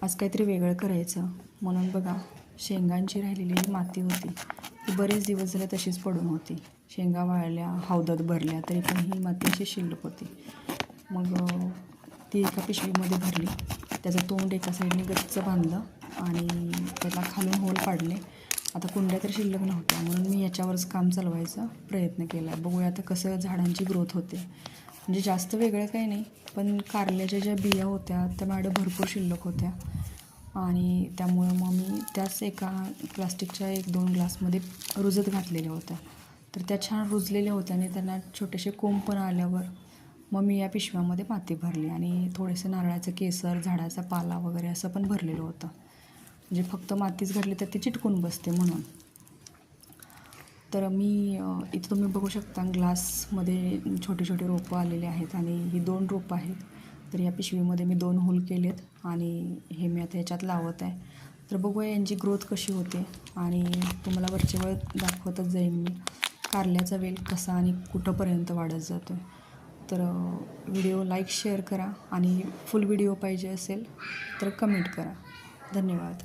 आज काहीतरी वेगळं करायचं म्हणून बघा, शेंगांची राहिलेली माती होती ती बरेच दिवस झाले तशीच पडून होती. शेंगा वाळल्या, हौदात भरल्या, तरी पण ही माती अशी शिल्लक होती. मग ती एका पिशवीमध्ये भरली, त्याचं तोंड एका साईडने गच्च बांधलं आणि त्याला खालून होल पाडले. आता कुंड्या तर शिल्लक नव्हत्या म्हणून मी याच्यावरच काम चालवायचा प्रयत्न केला. बघूया आता कसं झाडांची ग्रोथ होते. म्हणजे जास्त वेगळं काही नाही, पण कारल्याच्या ज्या बिया होत्या त्या माझ्या भरपूर शिल्लक होत्या आणि त्यामुळं मग मी त्याच एका प्लास्टिकच्या 1-2 ग्लासमध्ये रुजत घातलेल्या होत्या. तर त्या छान रुजलेल्या होत्या आणि त्यांना छोटेसे कोंब पण आल्यावर मग मी या पिशव्यामध्ये माती भरली आणि थोडेसं नारळाचं केसर, झाडाचा पाला वगैरे असं पण भरलेलं होतं. म्हणजे फक्त मातीच घातली तर ती चिटकून बसते म्हणून. तर मी इथं तुम्ही बघू शकता ग्लासमध्ये छोटे छोटे रोपं आलेले आहेत आणि ही 2 रोपं आहेत. तर या पिशवीमध्ये मी 2 होल केलेत आणि हे मी आता ह्याच्यात लावत आहे. तर बघूया यांची ग्रोथ कशी होते आणि तुम्हाला वरच्या वर दाखवतच जाईन मी कारल्याचा वेल कसा आणि कुठंपर्यंत वाढत जातो. तर व्हिडिओ लाईक शेअर करा आणि फुल व्हिडिओ पाहिजे असेल तर कमेंट करा. धन्यवाद.